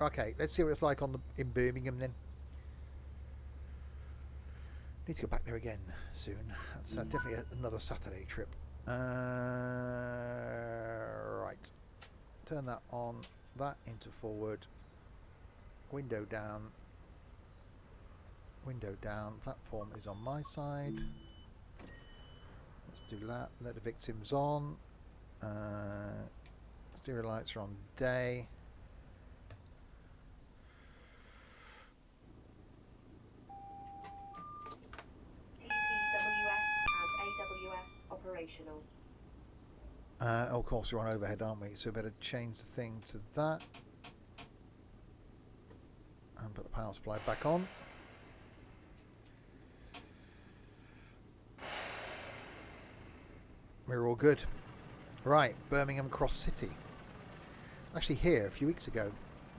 Okay, let's see what it's like in Birmingham then. Need to go back there again soon. That's definitely another Saturday trip. Right. Turn that on. That into forward. Window down. Window down. Platform is on my side. Let's do that. Let the victims on. Stereo lights are on day. Operational. Of course, we're on overhead, aren't we? So we better change the thing to that. And put the power supply back on. We're all good. Right, Birmingham Cross City. Actually here a few weeks ago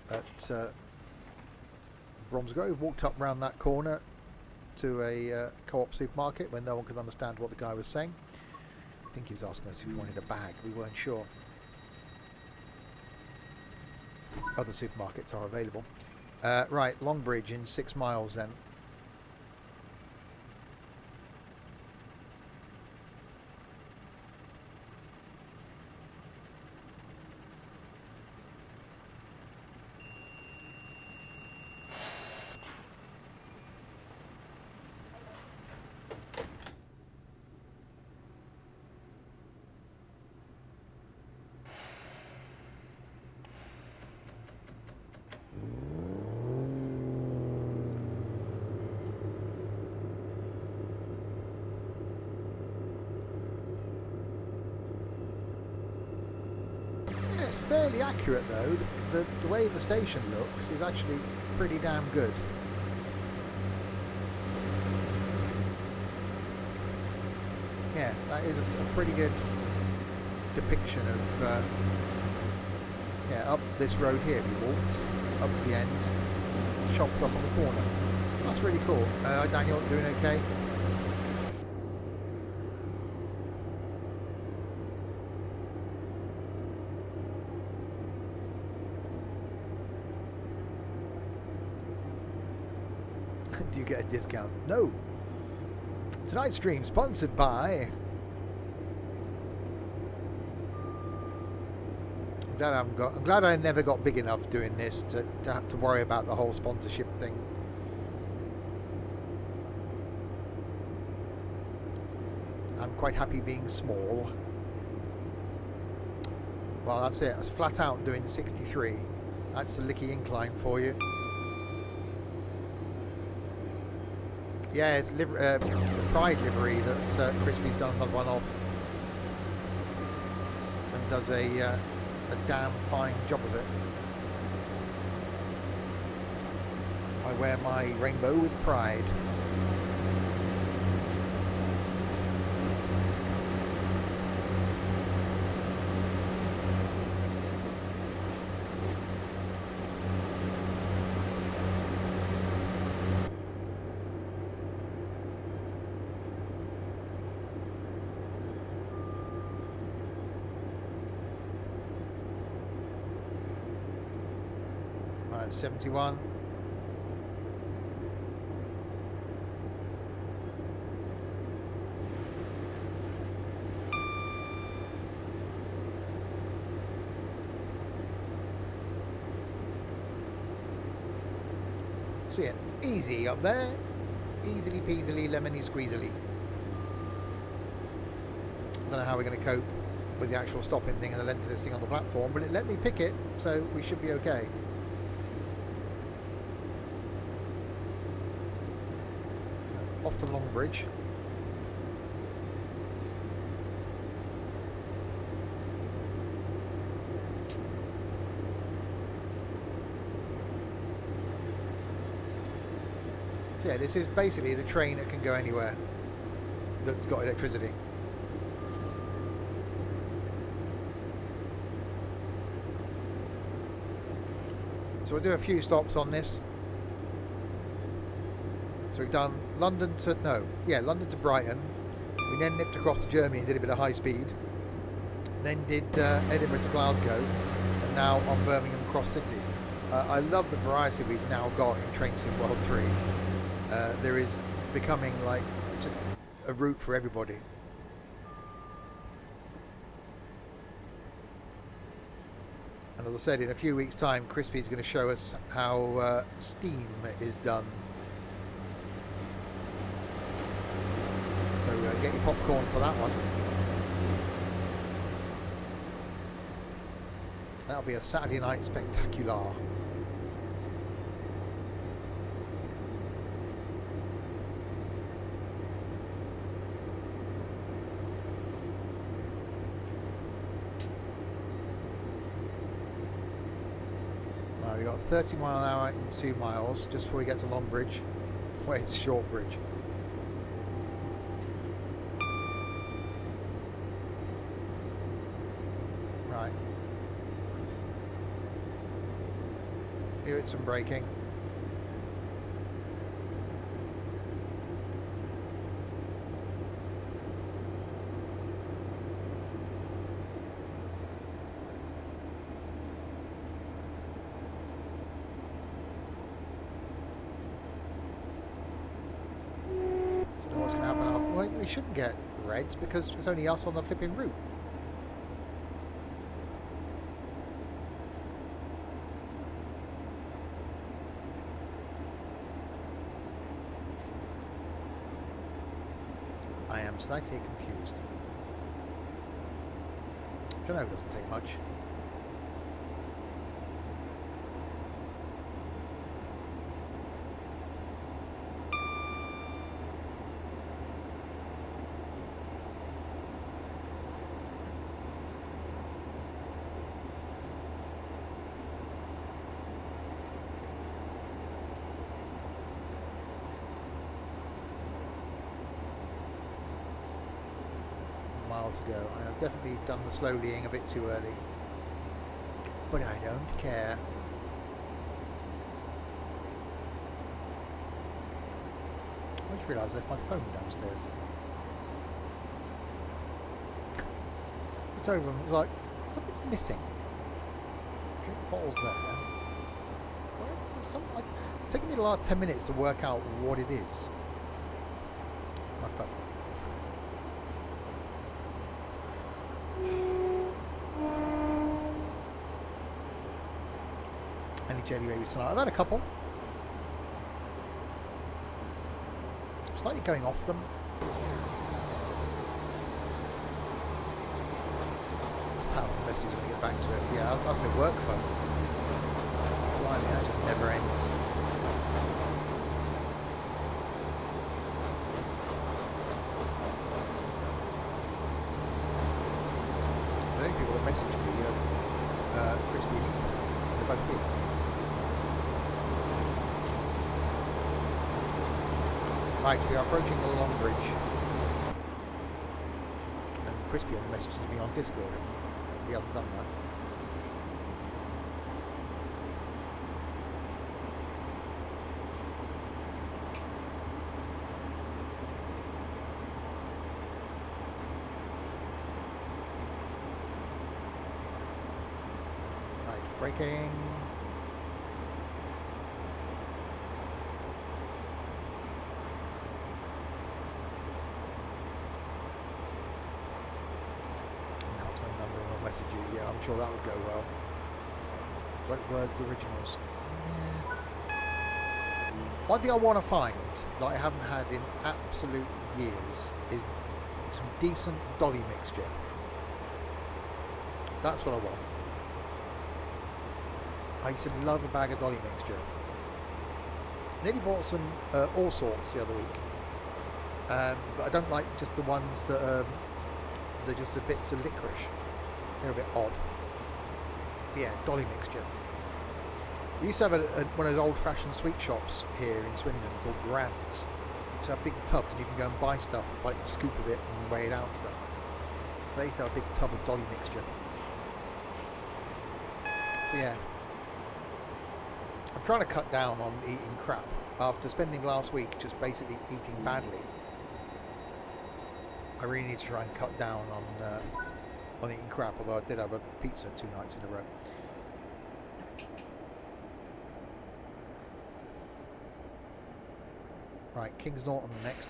at Bromsgrove. Walked up round that corner to a co-op supermarket when no one could understand what the guy was saying. I think he was asking us if we wanted a bag. We weren't sure. Other supermarkets are available. Right, Longbridge in 6 miles then. Fairly accurate though. The way the station looks is actually pretty damn good. Yeah, that is a pretty good depiction of yeah, up this road here we walked up to the end, chopped up on the corner. That's really cool. Daniel, doing okay? Do you get a discount? No. Tonight's stream sponsored by. I'm glad I never got big enough doing this to have to worry about the whole sponsorship thing. I'm quite happy being small. Well, that's it. That's flat out doing 63. That's the Licky incline for you. Yeah, it's the Pride livery that Crispy's done another one of, and does a damn fine job of it. I wear my rainbow with pride. Right, 71. So yeah, easy up there. Easily peasily, lemony squeezily. Don't know how we're going to cope with the actual stopping thing and the length of this thing on the platform, but it let me pick it, so we should be okay. Off to Longbridge. So yeah, this is basically the train that can go anywhere that's got electricity. So we'll do a few stops on this. So we've done London to Brighton. We then nipped across to Germany and did a bit of high speed. Then did Edinburgh to Glasgow, and now on Birmingham Cross City. I love the variety we've now got in Train Sim World 3. There is becoming like just a route for everybody. And as I said, in a few weeks' time, Crispy's going to show us how steam is done. So get your popcorn for that one. That'll be a Saturday night spectacular. Right, we got 30 mile an hour in 2 miles just before we get to Longbridge. Where's Shortbridge? Right. Here it's some braking. So what's going to happen? Well, we shouldn't get reds because there's only us on the flipping route. I am slightly confused. I don't know, it doesn't take much. To go. I have definitely done the slowlying a bit too early, but I don't care. I just realised I left my phone downstairs. It's over and it was like, something's missing. Drink bottles there. Well, there's some, like, it's taken me the last 10 minutes to work out what it is. My phone. Any jelly babies tonight? I've had a couple. Slightly going off them. 1,000 messages when I get back to it. Yeah, that's my work phone. Blimey, that just never ends. I think people that message me, Crispy, they're both here. Right, we are approaching the Longbridge. And Crispy only messages me on Discord. He hasn't done that. Right, braking. Message you. Yeah, I'm sure that would go well. Like Words originals. Yeah. One thing I want to find that I haven't had in absolute years is some decent dolly mixture. That's what I want. I used to love a bag of dolly mixture. Nearly bought some all sorts the other week, but I don't like just the ones that they're just the bits of licorice. They're a bit odd. But yeah, dolly mixture. We used to have one of those old-fashioned sweet shops here in Swindon called Grand's. Which have big tubs and you can go and buy stuff, like scoop of it and weigh it out and stuff. So they used to have a big tub of dolly mixture. So yeah. I'm trying to cut down on eating crap after spending last week just basically eating badly. I really need to try and cut down on eating crap, although I did have a pizza 2 nights in a row. Right, Kings Norton next.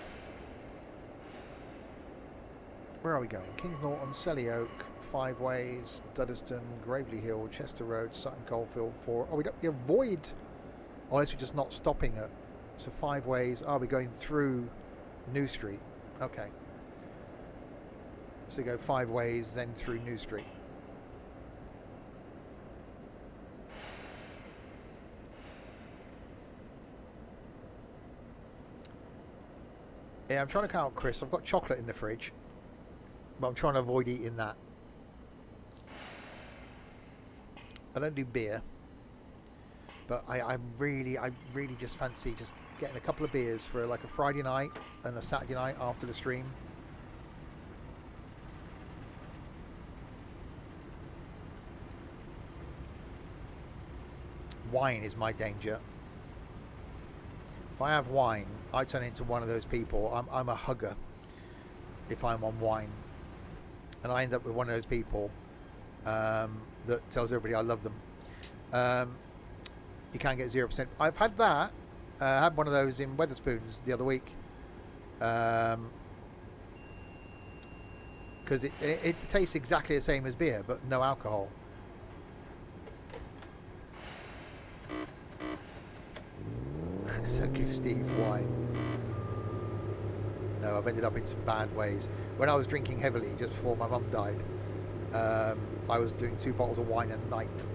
Where are we going? Kings Norton, Selly Oak, Five Ways, Duddeston, Gravely Hill, Chester Road, Sutton Coldfield, 4. Oh, we don't avoid, unless we're just not stopping at. So 5 Ways. Are we going through New Street? Okay. So we go 5 Ways, then through New Street. Yeah, I'm trying to count, Chris. I've got chocolate in the fridge, but I'm trying to avoid eating that. I don't do beer, but I really just fancy just getting a couple of beers for like a Friday night and a Saturday night after the stream. Wine is my danger. If I have wine, I turn into one of those people. I'm a hugger if I'm on wine, and I end up with one of those people that tells everybody I love them. You can't get 0%. I've had that. I had one of those in Wetherspoons the other week, because it tastes exactly the same as beer, but no alcohol. So give Steve wine. No, I've ended up in some bad ways. When I was drinking heavily just before my mum died, I was doing 2 bottles of wine a night,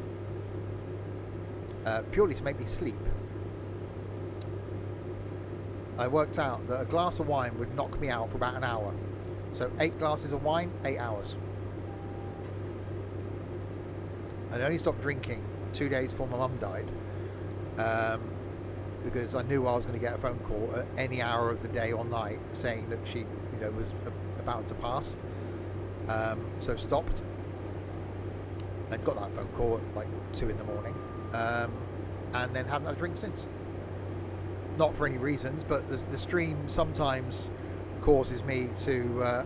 purely to make me sleep. I worked out that a glass of wine would knock me out for about an hour. So 8 glasses of wine, 8 hours. I only stopped drinking 2 days before my mum died, because I knew I was going to get a phone call at any hour of the day or night saying that she, was about to pass. So stopped and got that phone call at like 2 in the morning, and then haven't had a drink since. Not for any reasons, but the stream sometimes causes me to,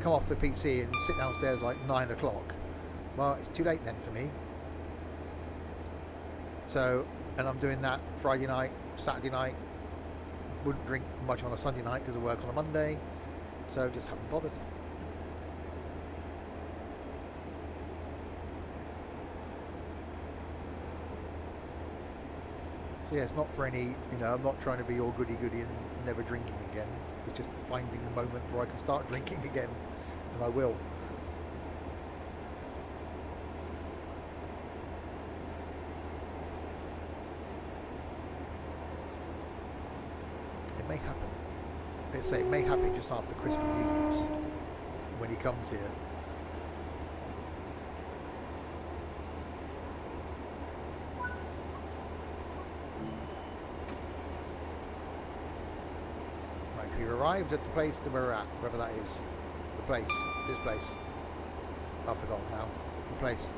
come off the PC and sit downstairs like 9 o'clock. Well, it's too late then for me. So, and I'm doing that Friday night, Saturday night. Wouldn't drink much on a Sunday night because I work on a Monday. So just haven't bothered. So yeah, it's not for any, I'm not trying to be all goody-goody and never drinking again. It's just finding the moment where I can start drinking again, and I will. It may happen. Let's say it may happen just after Crispin leaves, when he comes here. Right, we've arrived at the place that we're at, wherever that is. The place. This place. I've forgotten now. The place.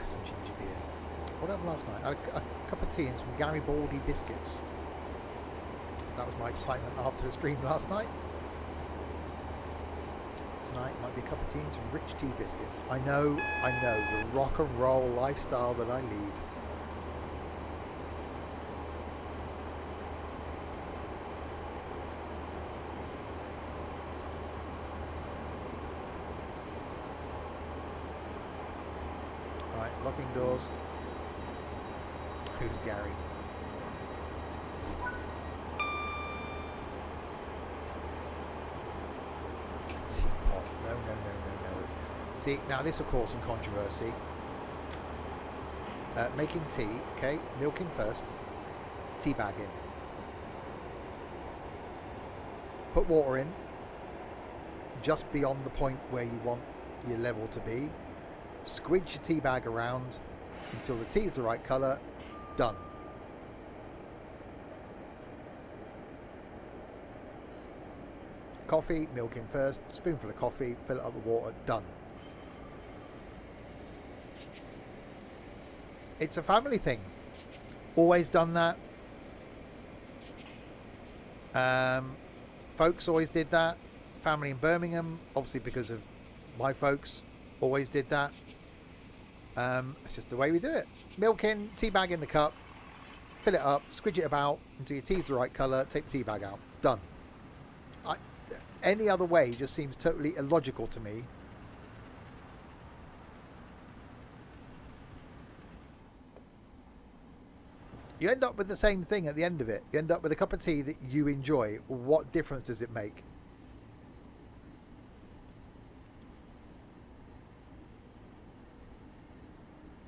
Some ginger beer. What happened last night? I had a cup of tea and some Garibaldi biscuits. That was my excitement after the stream last night. Tonight might be a cup of tea and some rich tea biscuits. I know, the rock and roll lifestyle that I lead. Right, locking doors. Who's Gary? Teapot. No. See, now this will cause some controversy. Making tea, okay, milking first, tea bag in. Put water in, just beyond the point where you want your level to be. Squidge your tea bag around until the tea is the right colour. Done. Coffee, milk in first, spoonful of coffee, fill it up with water, done. It's a family thing. Always done that. Folks always did that. Family in Birmingham, obviously because of my folks, always did that. It's just the way we do it. Milk in, tea bag in the cup, fill it up, squidge it about until your tea's the right colour, take the tea bag out. Done. Any other way just seems totally illogical to me. You end up with the same thing at the end of it. You end up with a cup of tea that you enjoy. What difference does it make?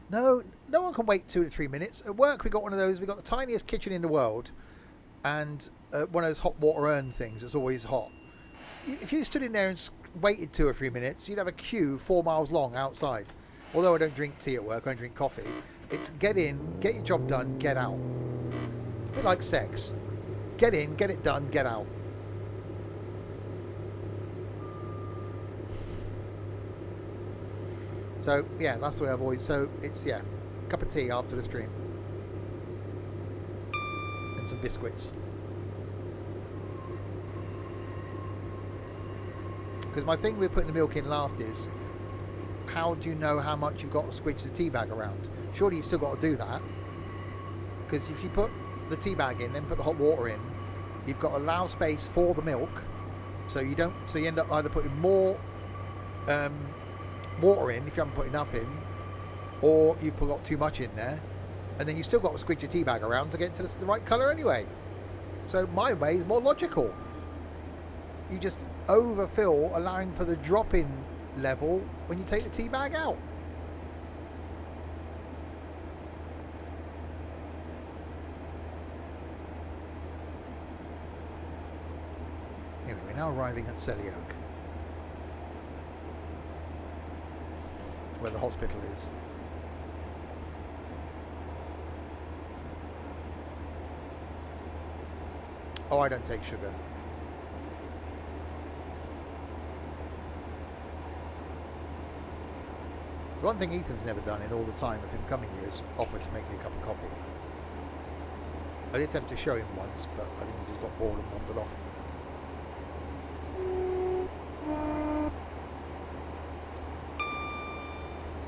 No one can wait 2 to 3 minutes. At work, we got one of those. We got the tiniest kitchen in the world, and one of those hot water urn things that's always hot. If you stood in there and waited 2 or 3 minutes, you'd have a queue 4 miles long outside. Although I don't drink tea at work, I don't drink coffee. It's get in, get your job done, get out. A bit like sex. Get in, get it done, get out. So, yeah, that's the way I've always... So, it's, yeah, cup of tea after the stream. And some biscuits. Because my thing with putting the milk in last is, how do you know how much you've got to squidge the tea bag around? Surely you've still got to do that. Because if you put the tea bag in, then put the hot water in, you've got to allow space for the milk. So you don't... So you end up either putting more... water in if you haven't put enough in, or you've got too much in there, and then you've still got to squidge your tea bag around to get to the right colour anyway. So my way is more logical. You just overfill, allowing for the drop-in level when you take the tea bag out. Anyway, we're now arriving at Selly Oak, where the hospital is. Oh, I don't take sugar. The one thing Ethan's never done in all the time of him coming here is offer to make me a cup of coffee. I did attempt to show him once, but I think he just got bored and wandered off.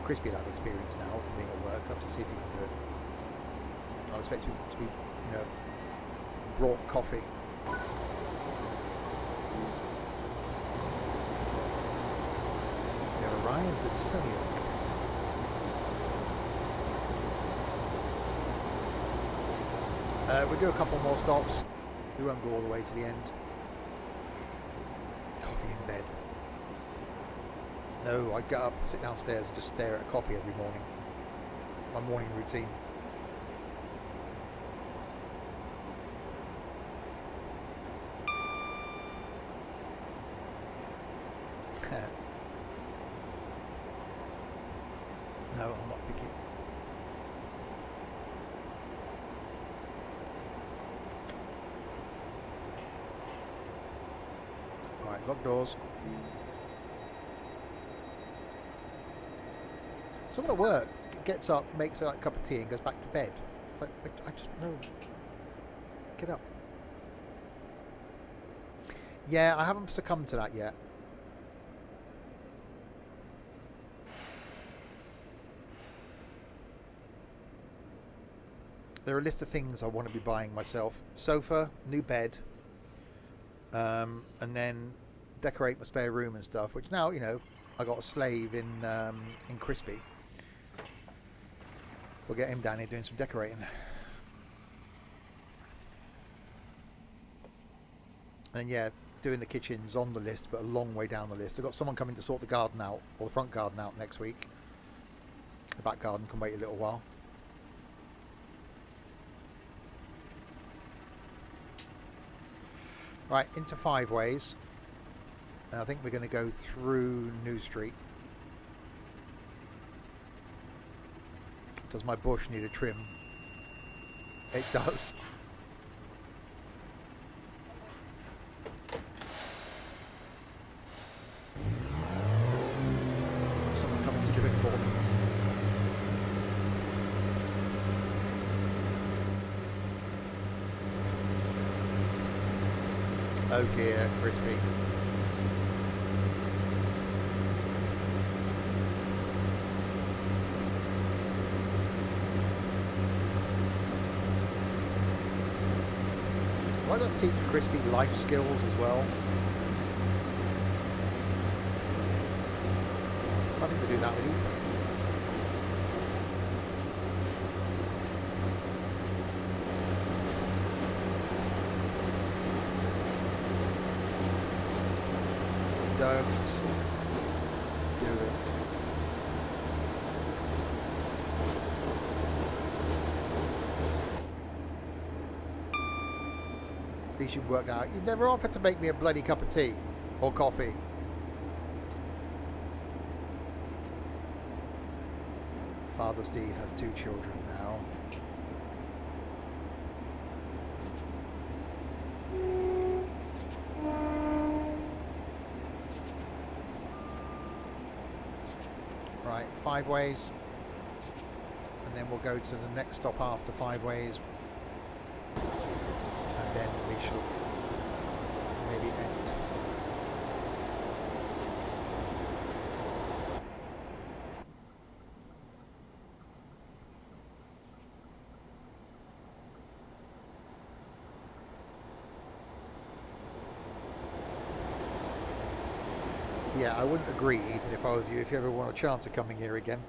Crispy will have experience now from being at work. I'll have to see if he can do it. I'll expect him to be, you know, brought coffee. We have arrived at Selly Oak. We'll do a couple more stops. We won't go all the way to the end. Coffee in bed. No, I get up, sit downstairs and just stare at a coffee every morning. My morning routine. No, I'm not picky. Right, lock doors. Someone at work gets up, makes a cup of tea and goes back to bed. It's like, I just, no. Get up. Yeah, I haven't succumbed to that yet. There are a list of things I want to be buying myself. Sofa, new bed, and then decorate my spare room and stuff, which now, you know, I got a slave in Crispy. We'll get him down here doing some decorating. And yeah, doing the kitchen's on the list, but a long way down the list. I've got someone coming to sort the garden out, or the front garden out next week. The back garden can wait a little while. Right, into Five Ways. And I think we're going to go through New Street. Does my bush need a trim? It does. Someone coming to do it for me. Oh dear, Crispy. Why not teach Crispy life skills as well? Nothing to do that with Ethan. Don't do it. At least you've worked out. You've never offered to make me a bloody cup of tea or coffee. Father Steve has 2 children now. Right, 5 ways. And then we'll go to the next stop after 5 ways. And then we shall maybe end. Yeah, I wouldn't agree, Ethan, if I was you, if you ever want a chance of coming here again.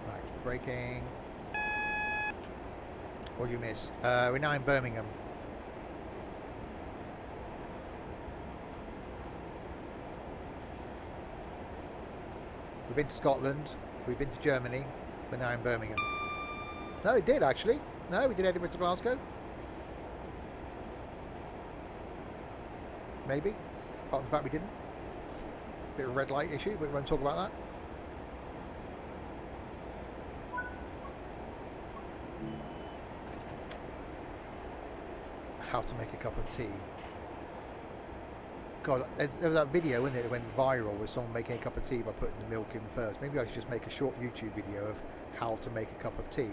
Right, braking. What did you miss? We're now in Birmingham. We've been to Scotland. We've been to Germany. We're now in Birmingham. No, it did actually. No, we did Edinburgh to Glasgow. Maybe. Apart from the fact we didn't. Bit of a red light issue, but we won't talk about that. How to make a cup of tea. God, there was that video, wasn't it? It went viral with someone making a cup of tea by putting the milk in first. Maybe I should just make a short YouTube video of how to make a cup of tea.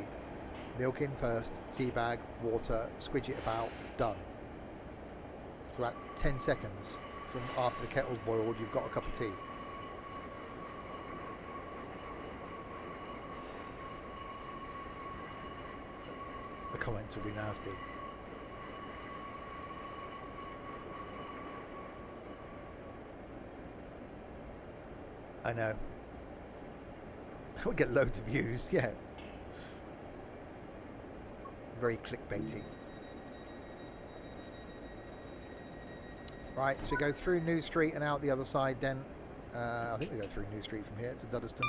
Milk in first, tea bag, water, squidge it about, done. So about 10 seconds from after the kettle's boiled, you've got a cup of tea. The comments will be nasty. I know. We'll get loads of views, yeah. Very clickbaity. Right, so we go through New Street and out the other side then. I think we go through New Street from here to Duddeston.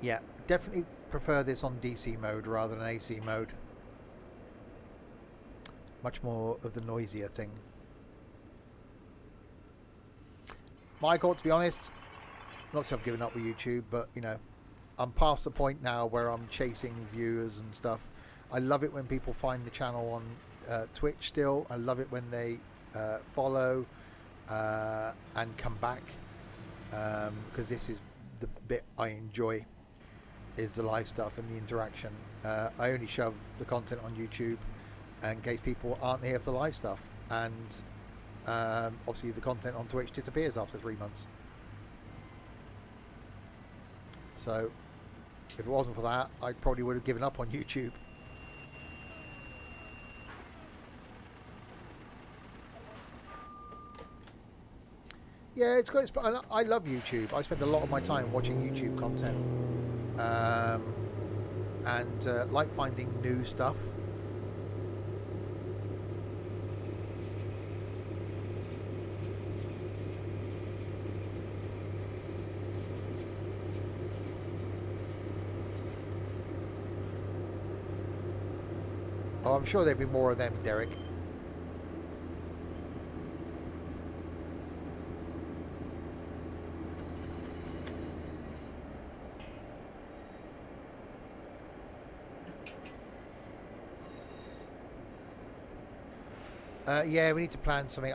Yeah, definitely prefer this on DC mode rather than AC mode. Much more of the noisier thing. Michael, to be honest, not so I've given up with YouTube, but you know, I'm past the point now where I'm chasing viewers and stuff. I love it when people find the channel on Twitch still. I love it when they follow and come back, because this is the bit I enjoy, is the live stuff and the interaction. I only shove the content on YouTube in case people aren't here for the live stuff, and obviously the content on Twitch disappears after 3 months. So if it wasn't for that, I probably would have given up on YouTube. Yeah, it's great. I love YouTube. I spend a lot of my time watching YouTube content, and like finding new stuff. Oh, I'm sure there'll be more of them, Derek. Yeah, we need to plan something.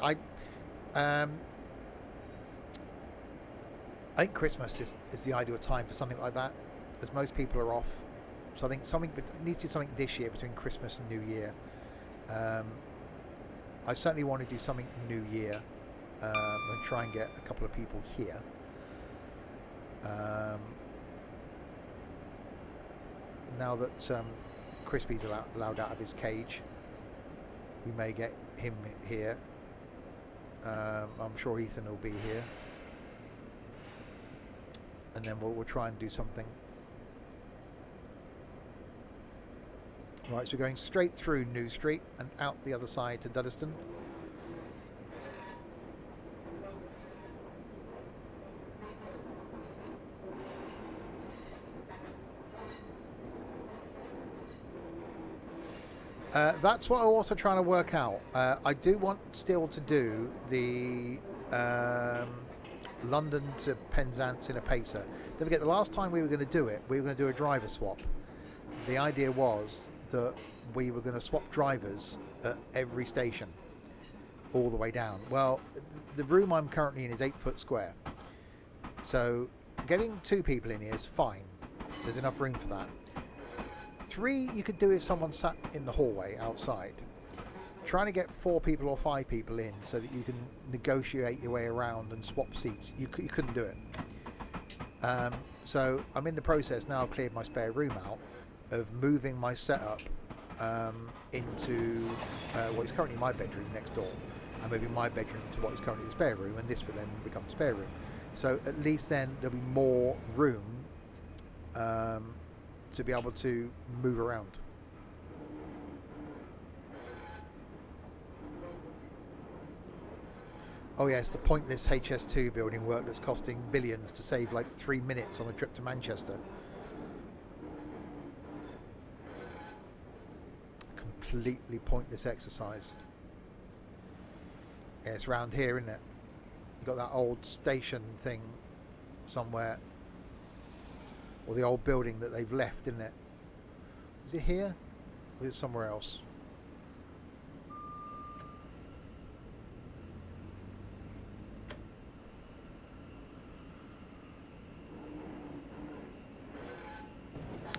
I think Christmas is the ideal time for something like that, as most people are off. So I think it needs to be something this year between Christmas and New Year. I certainly want to do something New Year and try and get a couple of people here. Now that Crispy's allowed out of his cage, we may get him here. I'm sure Ethan will be here, and then we'll try and do something. Right, so we're going straight through New Street and out the other side to Duddeston. That's what I'm also trying to work out. I do want still to do the London to Penzance in a pacer. Don't forget, the last time we were going to do it, we were going to do a driver swap. The idea was that we were going to swap drivers at every station all the way down. Well, the room I'm currently in is 8 foot square, so getting 2 people in here is fine. There's enough room for that. 3 you could do if someone sat in the hallway outside. Trying to get 4 people or 5 people in so that you can negotiate your way around and swap seats, you couldn't do it. So I'm in the process now. I've cleared my spare room out, of moving my setup into what is currently my bedroom next door. I'm moving my bedroom to what is currently the spare room, and this will then become the spare room. So at least then there'll be more room to be able to move around. Oh yes, the pointless HS2 building work that's costing billions to save like 3 minutes on a trip to Manchester. Completely pointless exercise. Yeah, it's round here, isn't it? You've got that old station thing somewhere, or the old building that they've left, isn't it? Is it here, or is it somewhere else?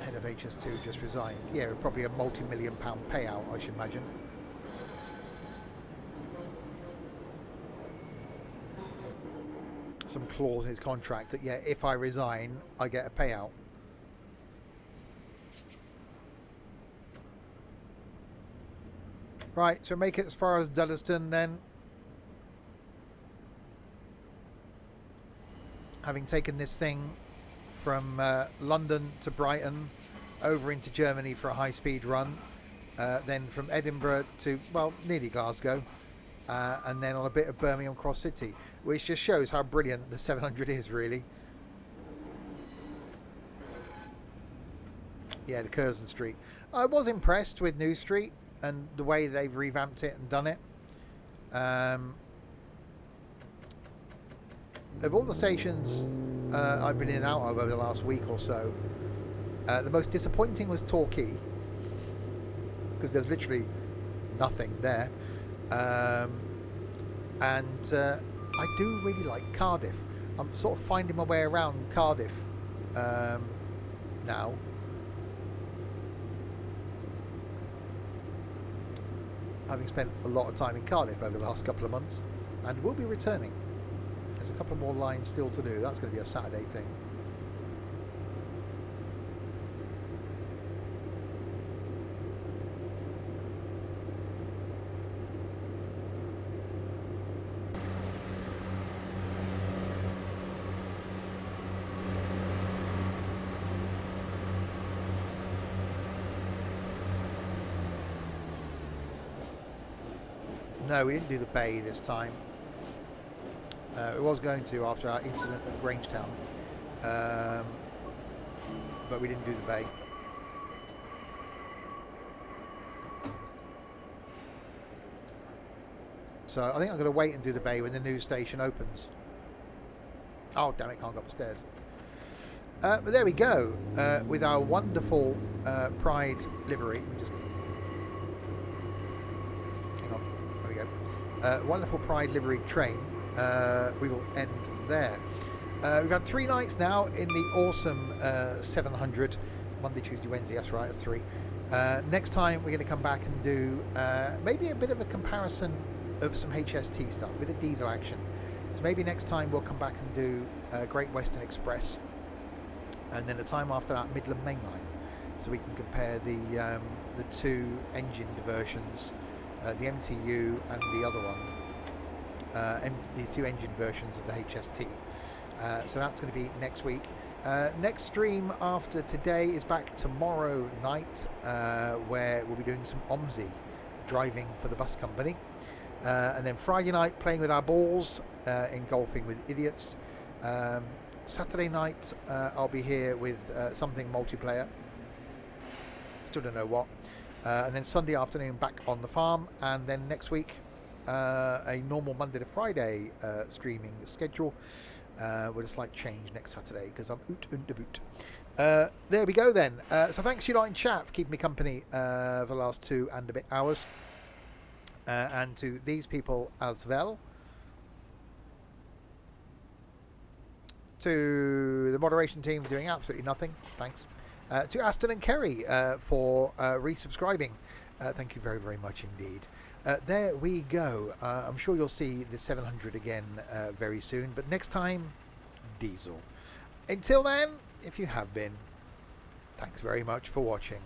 Head of HS2 just resigned. Yeah, probably a multi-million-pound payout, I should imagine. Some clause in his contract that, yeah, if I resign, I get a payout. Right, so make it as far as Duddeston then. Having taken this thing from London to Brighton, over into Germany for a high-speed run, then from Edinburgh to, well, nearly Glasgow, and then on a bit of Birmingham Cross City, which just shows how brilliant the 700 is, really. Yeah, the Curzon Street. I was impressed with New Street and the way they've revamped it and done it. Of all the stations I've been in and out of over the last week or so, the most disappointing was Torquay, because there's literally nothing there. And I do really like Cardiff. I'm sort of finding my way around Cardiff now. Having spent a lot of time in Cardiff over the last couple of months, and we'll be returning. There's a couple more lines still to do. That's going to be a Saturday thing. No, we didn't do the bay this time. It was going to after our incident at Grangetown, but we didn't do the bay. So I think I'm going to wait and do the bay when the new station opens. Oh damn it, can't go up the stairs. But there we go, with our wonderful Pride livery. Just hang on, there we go. Wonderful Pride livery train. We will end there. We've had 3 nights now in the awesome 700. Monday, Tuesday, Wednesday, that's right, that's 3. Next time we're going to come back and do maybe a bit of a comparison of some HST stuff, a bit of diesel action. So maybe next time we'll come back and do Great Western Express, and then the time after that Midland Mainline, so we can compare the 2 engined versions, the MTU and the other one, the 2 engine versions of the HST. So that's going to be next week. Next stream after today is back tomorrow night, where we'll be doing some OMSI driving for the bus company, and then Friday night playing with our balls in Golfing with Idiots. Saturday night I'll be here with something multiplayer, still don't know what, and then Sunday afternoon back on the farm, and then next week a normal Monday to Friday streaming schedule. With a slight change next Saturday because I'm oot und de boot. There we go then. So thanks you lot in chat for keeping me company for the last 2 and a bit hours. And to these people as well. To the moderation team for doing absolutely nothing. Thanks. To Aston and Kerry for resubscribing. Thank you very, very much indeed. There we go. I'm sure you'll see the 700 again very soon, but next time, diesel. Until then, if you have been, thanks very much for watching.